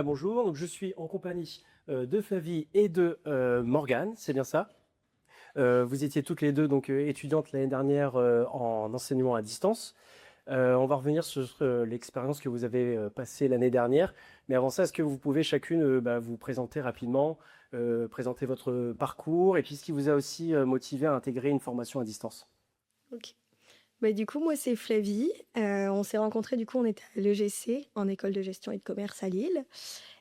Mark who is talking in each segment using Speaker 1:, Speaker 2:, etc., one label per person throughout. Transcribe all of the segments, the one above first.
Speaker 1: Bonjour, donc je suis en compagnie de Flavie et de Morgane, c'est bien ça? Vous étiez toutes les deux donc étudiantes l'année dernière en enseignement à distance. On va revenir sur l'expérience que vous avez passée l'année dernière. Mais avant ça, est-ce que vous pouvez chacune vous présenter rapidement, présenter votre parcours et puis ce qui vous a aussi motivé à intégrer une formation à distance?
Speaker 2: Ok. Du coup, moi, c'est Flavie. On s'est rencontrés, du coup, on était à l'EGC, en école de gestion et de commerce à Lille.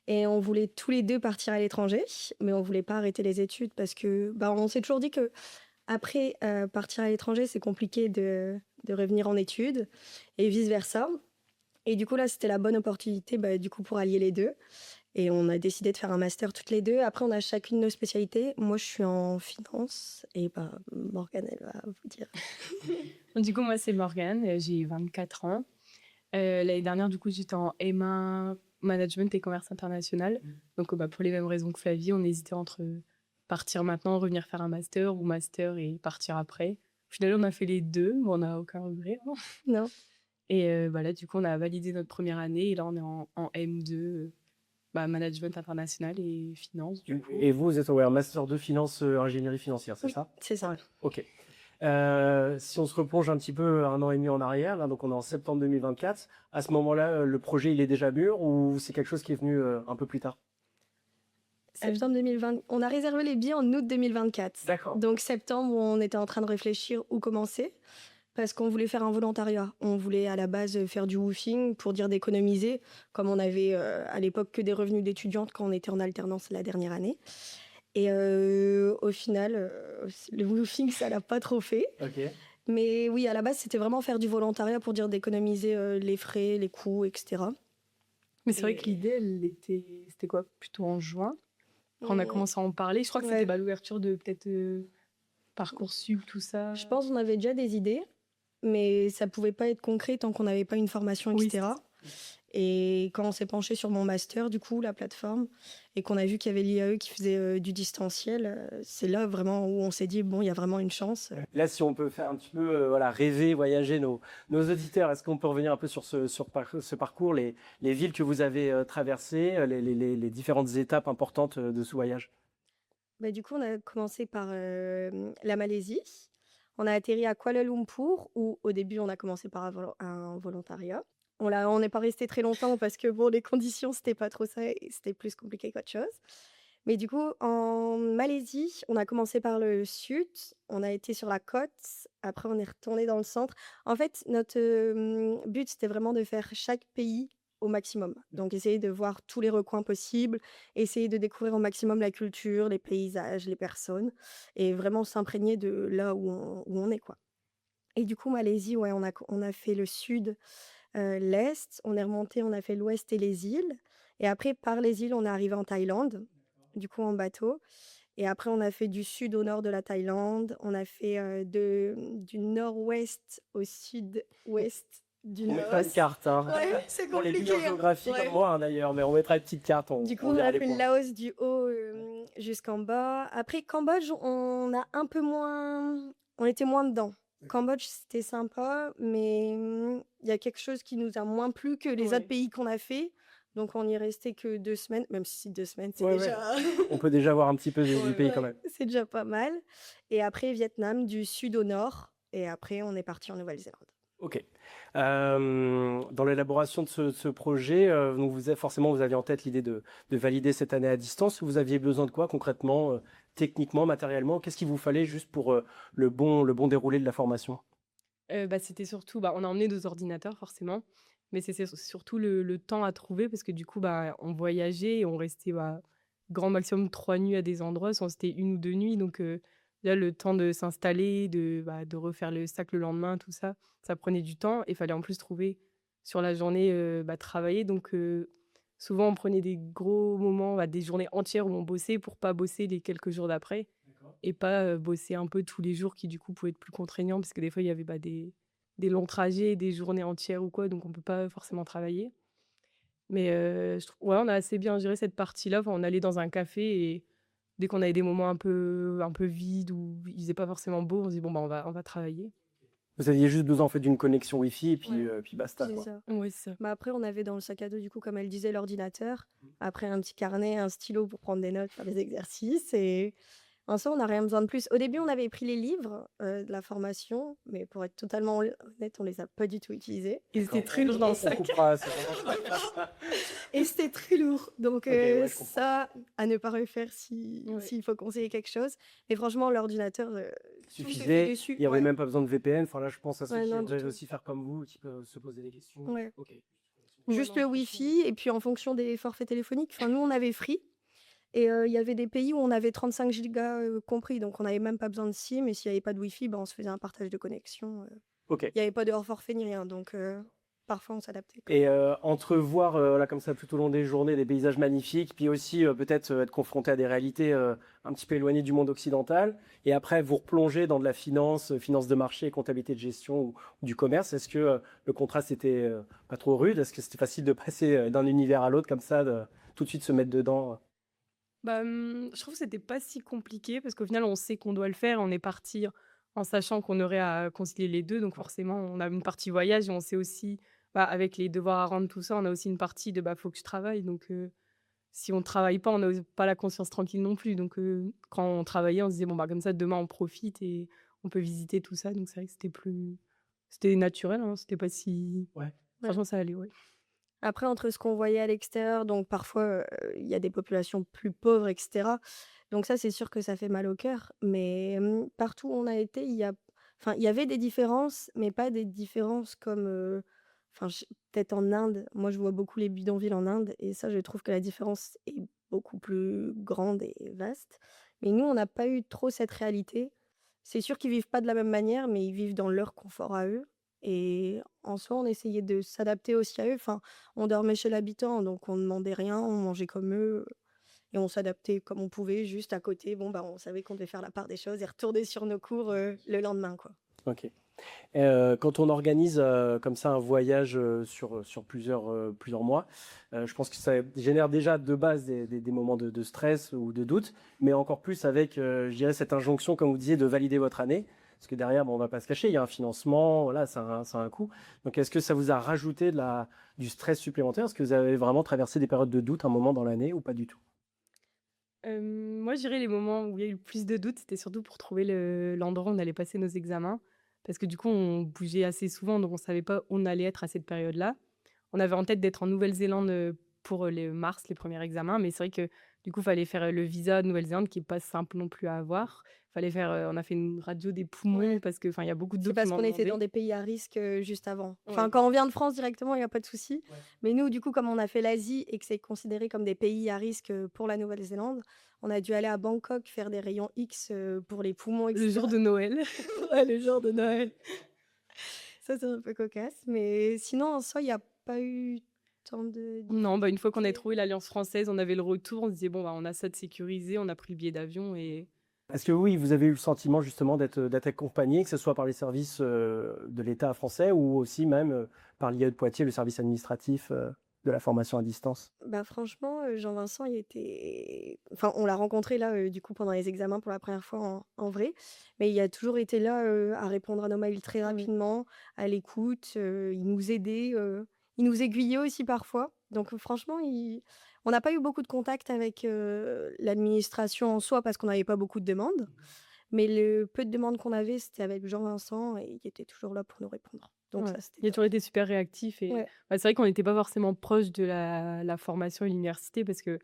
Speaker 2: Et on voulait tous les deux partir à l'étranger, mais on voulait pas arrêter les études parce que on s'est toujours dit que après partir à l'étranger, c'est compliqué de revenir en études et vice-versa. Et du coup, là, c'était la bonne opportunité du coup, pour allier les deux. Et on a décidé de faire un master toutes les deux. Après, on a chacune nos spécialités. Moi, je suis en finance et Morgane, elle va vous dire.
Speaker 3: Du coup, moi, c'est Morgane, j'ai 24 ans. L'année dernière, du coup, j'étais en M1 Management et Commerce International. Donc, pour les mêmes raisons que Flavie, on hésitait entre partir maintenant, revenir faire un master ou master et partir après. Au final, on a fait les deux, mais on n'a aucun regret, hein.
Speaker 2: Non.
Speaker 3: Et voilà, du coup, on a validé notre première année et là, on est en M2, Management International et Finance, du coup.
Speaker 1: Et vous êtes un master de finance, ingénierie financière, c'est
Speaker 2: Oui,
Speaker 1: ça?
Speaker 2: c'est ça.
Speaker 1: Ok. Si on se replonge un petit peu un an et demi en arrière, là, donc on est en septembre 2024, à ce moment-là, le projet il est déjà mûr ou c'est quelque chose qui est venu un peu plus tard?
Speaker 2: Septembre 2020. On a réservé les billets en août 2024.
Speaker 1: D'accord.
Speaker 2: Donc septembre, on était en train de réfléchir où commencer parce qu'on voulait faire un volontariat. On voulait à la base faire du woofing pour dire d'économiser, comme on avait à l'époque que des revenus d'étudiante quand on était en alternance la dernière année. Et au final, le woofing, ça l'a pas trop fait.
Speaker 1: Ok.
Speaker 2: Mais oui, à la base, c'était vraiment faire du volontariat pour dire d'économiser les frais, les coûts, etc.
Speaker 3: Mais c'est vrai
Speaker 2: Et-
Speaker 3: que l'idée, c'était quoi? Plutôt en juin. Quand on a commencé à en parler, je crois que
Speaker 2: Ouais.
Speaker 3: c'était l'ouverture de peut-être Parcoursup, tout ça.
Speaker 2: Je pense qu'on avait déjà des idées, mais ça pouvait pas être concret tant qu'on n'avait pas une formation,
Speaker 3: Oui,
Speaker 2: etc. Et quand on s'est penché sur mon master, du coup, la plateforme, et qu'on a vu qu'il y avait l'IAE qui faisait du distanciel, c'est là vraiment où on s'est dit, bon, il y a vraiment une chance.
Speaker 1: Là, si on peut faire un petit peu voilà, rêver, voyager nos auditeurs, est-ce qu'on peut revenir un peu sur ce parcours, les villes que vous avez traversées, les différentes étapes importantes de ce voyage?
Speaker 2: Du coup, on a commencé par la Malaisie. On a atterri à Kuala Lumpur, où au début, on a commencé par un volontariat. On n'est pas resté très longtemps parce que bon, les conditions, c'était pas trop ça, et c'était plus compliqué qu'autre chose. Mais du coup, en Malaisie, on a commencé par le sud, on a été sur la côte, après on est retourné dans le centre. En fait, notre but, c'était vraiment de faire chaque pays au maximum. Donc, essayer de voir tous les recoins possibles, essayer de découvrir au maximum la culture, les paysages, les personnes, et vraiment s'imprégner de là où on est, quoi. Et du coup, Malaisie, ouais, on a fait le sud, l'est, on est remonté, on a fait l'ouest et les îles. Et après, par les îles, on est arrivé en Thaïlande, du coup en bateau. Et après, on a fait du sud au nord de la Thaïlande. On a fait du nord-ouest au sud-ouest du
Speaker 1: On mettra une
Speaker 2: Laos.
Speaker 1: carte, hein.
Speaker 2: Ouais, c'est
Speaker 1: Pour les
Speaker 2: compliqué,
Speaker 1: juniors
Speaker 2: hein.
Speaker 1: géographie
Speaker 2: Ouais.
Speaker 1: comme moi, hein, d'ailleurs, mais on mettra une petite carte,
Speaker 2: Du coup,
Speaker 1: on
Speaker 2: on
Speaker 1: verra
Speaker 2: a
Speaker 1: les
Speaker 2: fait le
Speaker 1: points.
Speaker 2: Laos du haut jusqu'en bas. Après, Cambodge, on a un peu moins. On était moins dedans. Cambodge, c'était sympa, mais il y a quelque chose qui nous a moins plu que les
Speaker 3: Ouais.
Speaker 2: autres pays qu'on a fait. Donc, on n'y est resté que 2 semaines, même si 2 semaines, c'est
Speaker 1: Ouais,
Speaker 2: déjà.
Speaker 1: On peut déjà voir un petit peu du
Speaker 3: Ouais.
Speaker 1: pays quand même.
Speaker 2: C'est déjà pas mal. Et après, Vietnam, du sud au nord. Et après, on est parti en Nouvelle-Zélande.
Speaker 1: Ok. Dans l'élaboration de ce projet, donc forcément, vous aviez en tête l'idée de valider cette année à distance. Vous aviez besoin de quoi concrètement, techniquement, matériellement? Qu'est-ce qu'il vous fallait juste pour le bon déroulé de la formation?
Speaker 3: C'était surtout, on a emmené nos ordinateurs forcément, mais c'est surtout le temps à trouver parce que du coup, on voyageait et on restait grand maximum 3 nuits à des endroits, sans c'était 1 ou 2 nuits. Donc là, le temps de s'installer, de refaire le sac le lendemain, tout ça, ça prenait du temps. Et il fallait en plus trouver sur la journée travailler. Donc souvent, on prenait des gros moments, des journées entières où on bossait pour pas bosser les quelques jours d'après et pas bosser un peu tous les jours qui du coup pouvaient être plus contraignants parce que des fois il y avait des longs trajets, des journées entières ou quoi, donc on peut pas forcément travailler. Mais ouais, on a assez bien géré cette partie-là. Enfin, on allait dans un café et dès qu'on avait des moments un peu vides où il faisait pas forcément beau, on se dit bon on va travailler.
Speaker 1: Vous aviez juste besoin en fait d'une connexion Wi-Fi et puis basta,
Speaker 2: C'est
Speaker 1: quoi.
Speaker 2: ça.
Speaker 3: Ouais, c'est ça.
Speaker 2: Bah, après, on avait dans le sac à dos, du coup, comme elle disait, l'ordinateur. Après, un petit carnet, un stylo pour prendre des notes, faire des exercices. Et en soi, on n'a rien besoin de plus. Au début, on avait pris les livres de la formation, mais pour être totalement honnête, on les a pas du tout utilisés.
Speaker 3: Ils étaient
Speaker 1: D'accord.
Speaker 3: très lourds dans le
Speaker 1: On
Speaker 3: sac.
Speaker 1: coupera, c'est vraiment-
Speaker 2: Et c'était très lourd. Donc,
Speaker 1: ouais, je comprends.
Speaker 2: ça, à ne pas refaire s'il
Speaker 3: Ouais.
Speaker 2: faut conseiller quelque chose. Mais franchement, l'ordinateur, tout se fait
Speaker 1: Suffisait,
Speaker 2: dessus.
Speaker 1: il n'y avait
Speaker 2: Ouais.
Speaker 1: même pas besoin de VPN. Enfin là, je pense à ceux
Speaker 2: Ouais,
Speaker 1: qui
Speaker 2: non, du
Speaker 1: voudraient
Speaker 2: tout.
Speaker 1: aussi faire comme vous, qui peuvent se poser des questions.
Speaker 2: Ouais.
Speaker 1: Ok.
Speaker 3: Ouais,
Speaker 2: Juste
Speaker 3: non,
Speaker 2: le
Speaker 3: franchement.
Speaker 2: Wi-Fi, et puis en fonction des forfaits téléphoniques. Enfin, nous, on avait Free. Et il y avait des pays où on avait 35 gigas compris, donc on n'avait même pas besoin de SIM. Et s'il n'y avait pas de Wi-Fi, ben, on se faisait un partage de connexion.
Speaker 1: Ok.
Speaker 2: Il n'y avait pas de hors forfait ni rien, donc parfois on s'adaptait, quoi.
Speaker 1: Et entre voir là comme ça tout au long des journées des paysages magnifiques, puis aussi peut-être être confronté à des réalités un petit peu éloignées du monde occidental, et après vous replonger dans de la finance, finance de marché, comptabilité de gestion ou du commerce, est-ce que le contraste était pas trop rude? Est-ce que c'était facile de passer d'un univers à l'autre comme ça, de tout de suite se mettre dedans?
Speaker 3: Bah, je trouve que c'était pas si compliqué parce qu'au final, on sait qu'on doit le faire. On est parti en sachant qu'on aurait à concilier les 2. Donc forcément, on a une partie voyage et on sait aussi, bah, avec les devoirs à rendre, tout ça, on a aussi une partie de, bah, faut que je travaille. Donc si on travaille pas, on n'a pas la conscience tranquille non plus. Donc quand on travaillait, on se disait: «Bon, bah, comme ça, demain, on profite et on peut visiter tout ça». Donc c'est vrai que c'était naturel, hein, c'était pas si
Speaker 1: Ouais.
Speaker 3: franchement, ça allait, ouais.
Speaker 2: Après, entre ce qu'on voyait à l'extérieur, donc parfois il y a des populations plus pauvres, etc. Donc ça, c'est sûr que ça fait mal au cœur. Mais partout où on a été, enfin, il y avait des différences, mais pas des différences comme, enfin, peut-être en Inde. Moi, je vois beaucoup les bidonvilles en Inde, et ça, je trouve que la différence est beaucoup plus grande et vaste. Mais nous, on n'a pas eu trop cette réalité. C'est sûr qu'ils vivent pas de la même manière, mais ils vivent dans leur confort à eux. Et en soi, on essayait de s'adapter aussi à eux. Enfin, on dormait chez l'habitant, donc on demandait rien, on mangeait comme eux, et on s'adaptait comme on pouvait, juste à côté. Bon, bah, on savait qu'on devait faire la part des choses et retourner sur nos cours le lendemain, quoi.
Speaker 1: Ok. Quand on organise comme ça un voyage sur plusieurs mois, je pense que ça génère déjà de base des moments de stress ou de doute, mais encore plus avec, je dirais, cette injonction, comme vous disiez, de valider votre année. Parce que derrière, bon, on ne va pas se cacher, il y a un financement, voilà, ça a un coût. Donc, est-ce que ça vous a rajouté du stress supplémentaire? Est-ce que vous avez vraiment traversé des périodes de doute un moment dans l'année ou pas du tout?
Speaker 3: Moi, je dirais les moments où il y a eu le plus de doutes, c'était surtout pour trouver l'endroit où on allait passer nos examens. Parce que du coup, on bougeait assez souvent, donc on savait pas où on allait être à cette période-là. On avait en tête d'être en Nouvelle-Zélande, pour les mars, les premiers examens, mais c'est vrai que du coup, il fallait faire, le visa de Nouvelle-Zélande qui est pas simple non plus à avoir. Fallait faire, on a fait une radio des poumons
Speaker 2: Ouais.
Speaker 3: parce que, enfin, il y a beaucoup de
Speaker 2: C'est parce
Speaker 3: documents
Speaker 2: qu'on était dans
Speaker 3: demandés.
Speaker 2: des pays à risque juste avant. Enfin,
Speaker 3: Ouais.
Speaker 2: quand on vient de France directement, il n'y a pas de souci.
Speaker 1: Ouais.
Speaker 2: Mais nous, du coup, comme on a fait l'Asie et que c'est considéré comme des pays à risque pour la Nouvelle-Zélande, on a dû aller à Bangkok faire des rayons X pour les poumons,
Speaker 3: Le jour
Speaker 2: etc.
Speaker 3: de Noël.
Speaker 2: Ouais, le jour de Noël. Ça, c'est un peu cocasse. Mais sinon, en soi, il n'y a pas eu tant de
Speaker 3: Non, bah, une fois qu'on avait
Speaker 2: difficultés.
Speaker 3: trouvé l'alliance française, on avait le retour, on se disait: «Bon, bah, on a ça de sécurisé», on a pris le billet d'avion et
Speaker 1: Est-ce que oui, vous avez eu le sentiment justement d'être accompagné, que ce soit par les services de l'État français ou aussi même par l'IAE de Poitiers, le service administratif de la formation à distance?
Speaker 2: Bah, franchement, Jean-Vincent, il était enfin, on l'a rencontré là, du coup, pendant les examens pour la première fois en vrai, mais il a toujours été là, à répondre à nos mails très rapidement, à l'écoute, il nous aidait, il nous aiguillait aussi parfois. Donc, franchement, on n'a pas eu beaucoup de contact avec, l'administration en soi parce qu'on n'avait pas beaucoup de demandes, mais le peu de demandes qu'on avait, c'était avec Jean-Vincent, et il était toujours là pour nous répondre. Donc
Speaker 3: ouais,
Speaker 2: ça, c'était
Speaker 3: il a
Speaker 2: top.
Speaker 3: toujours été super réactif et
Speaker 2: Ouais.
Speaker 3: bah, c'est vrai qu'on n'était pas forcément proche de la formation et l'université parce que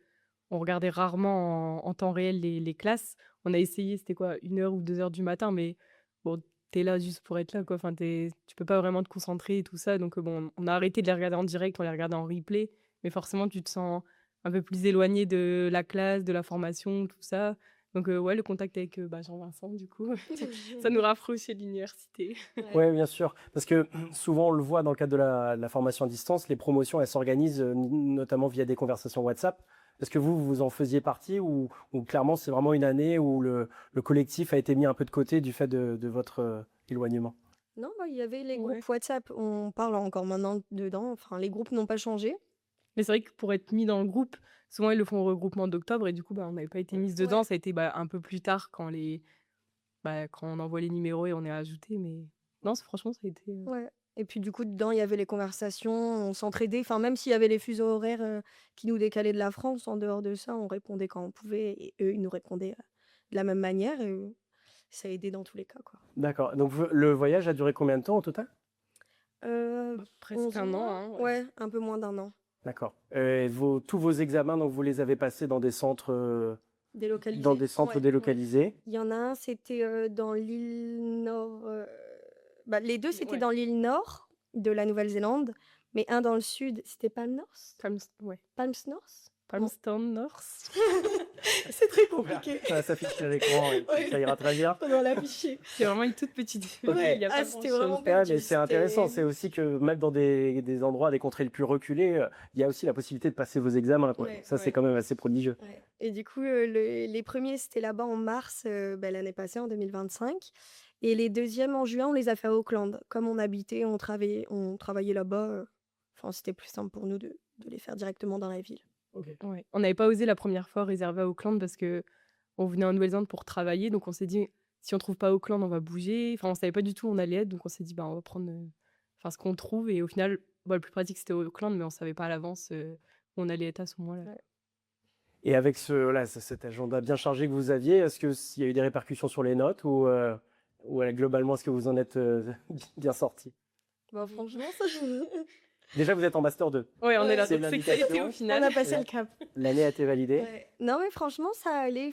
Speaker 3: on regardait rarement en temps réel les classes. On a essayé, c'était quoi? 1 heure ou 2 heures du matin, mais bon, tu es là juste pour être là, quoi. Enfin, tu peux pas vraiment te concentrer et tout ça, donc bon, on a arrêté de les regarder en direct, on les regardait en replay, mais forcément, tu te sens un peu plus éloigné de la classe, de la formation, tout ça. Donc ouais, le contact avec, bah, Jean-Vincent, du coup, ça nous rapprochait de l'université.
Speaker 2: Ouais.
Speaker 1: Oui, bien sûr. Parce que souvent, on le voit dans le cadre de la formation à distance, les promotions, elles s'organisent notamment via des conversations WhatsApp. Est-ce que vous en faisiez partie ou clairement, c'est vraiment une année où le collectif a été mis un peu de côté du fait de votre éloignement?
Speaker 2: Non, bah, il y avait les
Speaker 3: Ouais.
Speaker 2: groupes WhatsApp, on parle encore maintenant dedans, enfin les groupes n'ont pas changé.
Speaker 3: Mais c'est vrai que pour être mis dans le groupe, souvent ils le font au regroupement d'octobre et du coup, bah, on n'avait pas été mises dedans.
Speaker 2: Ouais.
Speaker 3: Ça a été, bah, un peu plus tard quand quand on envoie les numéros et on est ajouté, mais Non, franchement, ça a été.
Speaker 2: Ouais. Et puis du coup, dedans, il y avait les conversations, on s'entraidait. Enfin, même s'il y avait les fuseaux horaires qui nous décalaient de la France, en dehors de ça, on répondait quand on pouvait et eux, ils nous répondaient de la même manière. Et ça a aidé dans tous les cas, quoi.
Speaker 1: D'accord. Donc le voyage a duré combien de temps au total?
Speaker 3: Presque
Speaker 2: 11
Speaker 3: un an,
Speaker 2: mois.
Speaker 3: hein, ouais.
Speaker 2: Ouais, un peu moins d'un an.
Speaker 1: D'accord. Et tous vos examens, donc vous les avez passés dans des centres,
Speaker 2: Délocalisé. Ouais, ouais.
Speaker 1: délocalisés.
Speaker 2: Il y en a un, c'était dans l'île Nord. Les deux, c'était
Speaker 3: Ouais.
Speaker 2: dans l'île Nord de la Nouvelle-Zélande, mais un dans le sud, c'était Palm North.
Speaker 3: Ouais.
Speaker 2: Palms North.
Speaker 3: Palmerston North.
Speaker 2: C'est très compliqué.
Speaker 1: Ça s'affiche à l'écran, et
Speaker 2: Ouais.
Speaker 1: ça ira très bien.
Speaker 2: Pendant l'afficher.
Speaker 3: C'est vraiment une toute petite ville.
Speaker 1: Ouais.
Speaker 3: Il y a pas
Speaker 2: C'était
Speaker 3: grand-chose.
Speaker 2: vraiment
Speaker 1: Ouais,
Speaker 2: perdu.
Speaker 1: mais c'est intéressant,
Speaker 2: C'était-
Speaker 1: c'est aussi que même dans des endroits, des contrées les plus reculées, il y a aussi la possibilité de passer vos examens, quoi.
Speaker 2: Ouais,
Speaker 1: Ça, c'est
Speaker 2: ouais.
Speaker 1: quand même assez prodigieux.
Speaker 2: Ouais. Et du coup, les premiers, c'était là-bas en mars l'année passée, en 2025. Et les deuxièmes, en juin, on les a fait à Auckland. Comme on habitait, on travaillait là-bas. C'était plus simple pour nous de les faire directement dans la ville.
Speaker 3: Ouais. On n'avait pas osé la première fois réserver à Auckland parce que on venait en Nouvelle-Zélande pour travailler, donc on s'est dit si on trouve pas Auckland, on va bouger. Enfin, on savait pas du tout où on allait être, donc on s'est dit on va prendre ce qu'on trouve. Et au final, le plus pratique c'était Auckland, mais on savait pas à l'avance où on allait être à ce moment-là.
Speaker 2: Ouais.
Speaker 1: Et avec cet agenda bien chargé que vous aviez, est-ce qu'il y a eu des répercussions sur les notes ou globalement, est-ce que vous en êtes bien sorti?
Speaker 2: Franchement,
Speaker 1: Déjà, vous êtes en Master 2.
Speaker 3: Ouais, on
Speaker 2: Ouais.
Speaker 3: est là,
Speaker 1: C'est
Speaker 3: donc c'est que
Speaker 1: une
Speaker 3: ça a été
Speaker 1: invitation.
Speaker 3: au
Speaker 2: on
Speaker 3: final.
Speaker 2: a passé
Speaker 1: Ouais.
Speaker 2: le cap.
Speaker 1: L'année a été validée.
Speaker 2: Ouais. Non, mais franchement, ça allait.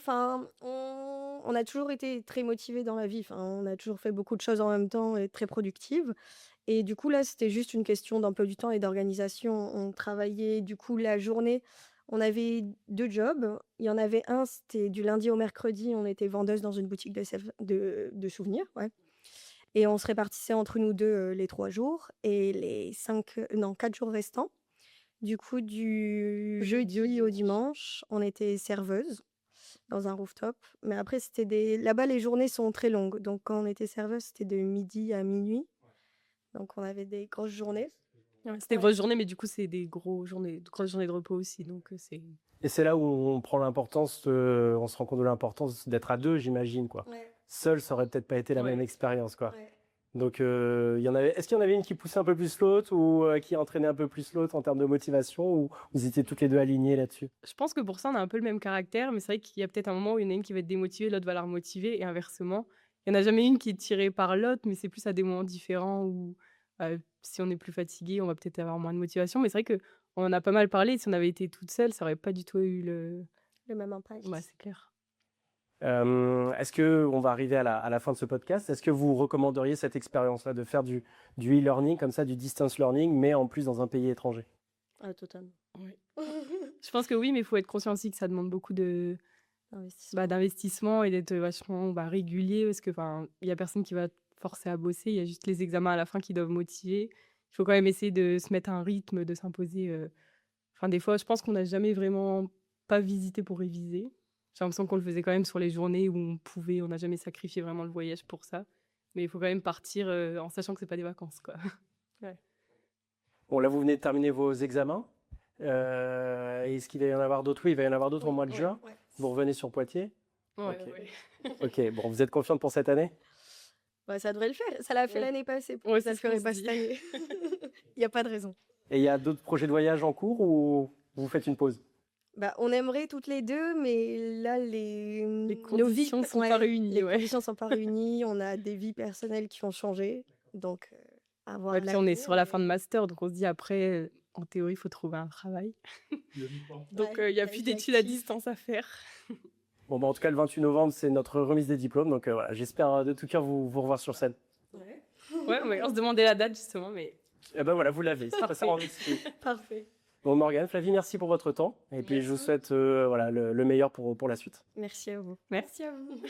Speaker 2: On a toujours été très motivés dans la vie. On a toujours fait beaucoup de choses en même temps et très productives. Et du coup, là, c'était juste une question d'emploi du temps et d'organisation. On travaillait, du coup, la journée. On avait 2 jobs. Il y en avait un, c'était du lundi au mercredi. On était vendeuse dans une boutique de souvenirs. Ouais. Et on se répartissait entre nous deux les 3 jours. Et les 4 jours restants, du coup, du jeudi au dimanche, on était serveuse dans un rooftop. Mais après, là-bas, les journées sont très longues. Donc, quand on était serveuse, c'était de midi à minuit. Donc, on avait des grosses journées.
Speaker 3: Ouais, c'était
Speaker 2: Ouais.
Speaker 3: grosses journées, mais du coup, c'est des grosses journées de repos aussi. Donc, c'est.
Speaker 1: Et c'est là où on prend l'importance, on se rend compte de l'importance d'être à deux, j'imagine, quoi.
Speaker 2: Ouais.
Speaker 1: Seul, ça aurait peut-être pas été la
Speaker 3: Ouais.
Speaker 1: même expérience, quoi.
Speaker 2: Ouais.
Speaker 1: Donc, est-ce qu'il y en avait une qui poussait un peu plus l'autre ou qui entraînait un peu plus l'autre en termes de motivation ou vous étiez toutes les deux alignées là-dessus?
Speaker 3: Je pense que pour ça, on a un peu le même caractère, mais c'est vrai qu'il y a peut-être un moment où il y en a une qui va être démotivée, l'autre va la remotiver, et inversement. Il n'y en a jamais une qui est tirée par l'autre, mais c'est plus à des moments différents où si on est plus fatigué, on va peut-être avoir moins de motivation. Mais c'est vrai qu'on en a pas mal parlé. Si on avait été toute seule, ça aurait pas du tout eu le.
Speaker 2: Le même impact.
Speaker 3: Ouais, c'est clair.
Speaker 1: Est-ce que on va arriver à la fin de ce podcast? Est-ce que vous recommanderiez cette expérience-là de faire du e-learning comme ça, du distance learning, mais en plus dans un pays étranger?
Speaker 2: Ah, totalement.
Speaker 3: Je pense que oui, mais il faut être conscient aussi que ça demande beaucoup d'investissement et d'être vachement régulier parce que il y a personne qui va te forcer à bosser. Il y a juste les examens à la fin qui doivent motiver. Il faut quand même essayer de se mettre un rythme, de s'imposer. Des fois, je pense qu'on n'a jamais vraiment pas visité pour réviser. J'ai l'impression qu'on le faisait quand même sur les journées où on pouvait. On n'a jamais sacrifié vraiment le voyage pour ça. Mais il faut quand même partir en sachant que c'est pas des vacances, quoi.
Speaker 1: Bon, là, vous venez de terminer vos examens. Est-ce qu'il va y en avoir d'autres? Oui, il va y en avoir d'autres au mois de juin.
Speaker 2: Ouais.
Speaker 1: Vous revenez sur Poitiers?
Speaker 3: Ouais,
Speaker 1: Ok.
Speaker 3: ouais.
Speaker 1: Ok, bon, vous êtes confiante pour cette année?
Speaker 2: Ça devrait le faire. Ça l'a fait
Speaker 3: Ouais.
Speaker 2: l'année passée.
Speaker 3: Ouais,
Speaker 2: Pourquoi
Speaker 3: c'est
Speaker 2: ça le
Speaker 3: ce qu'on
Speaker 2: ferait
Speaker 3: se
Speaker 2: pas
Speaker 3: dit.
Speaker 2: cette année? Il n'y a pas de raison.
Speaker 1: Et il y a d'autres projets de voyage en cours ou vous faites une pause?
Speaker 2: On aimerait toutes les deux, mais là, nos
Speaker 3: conditions sont pas réunies,
Speaker 2: Les
Speaker 3: ouais.
Speaker 2: conditions sont pas réunies. On a des vies personnelles qui ont changé. Donc, à voir
Speaker 3: Ouais, puis on est
Speaker 2: l'avenir,
Speaker 3: sur la
Speaker 2: mais-
Speaker 3: fin de master, donc on se dit après, en théorie, il faut trouver un travail. Donc
Speaker 2: Ouais,
Speaker 3: il n'y a
Speaker 2: la
Speaker 3: plus
Speaker 2: vie
Speaker 3: d'études à
Speaker 2: active.
Speaker 3: distance à faire.
Speaker 1: Bon, en tout cas, le 28 novembre, c'est notre remise des diplômes. Donc voilà, j'espère de tout cœur vous revoir sur scène.
Speaker 3: Ouais, on se demandait la date justement, mais
Speaker 1: Et ben voilà, vous l'avez. C'est
Speaker 3: Parfait.
Speaker 1: ça, on est-
Speaker 2: Parfait.
Speaker 1: Bon, Morgane, Flavie, merci pour votre temps. Et puis, je vous souhaite le meilleur pour la suite.
Speaker 2: Merci à vous.
Speaker 3: merci à vous.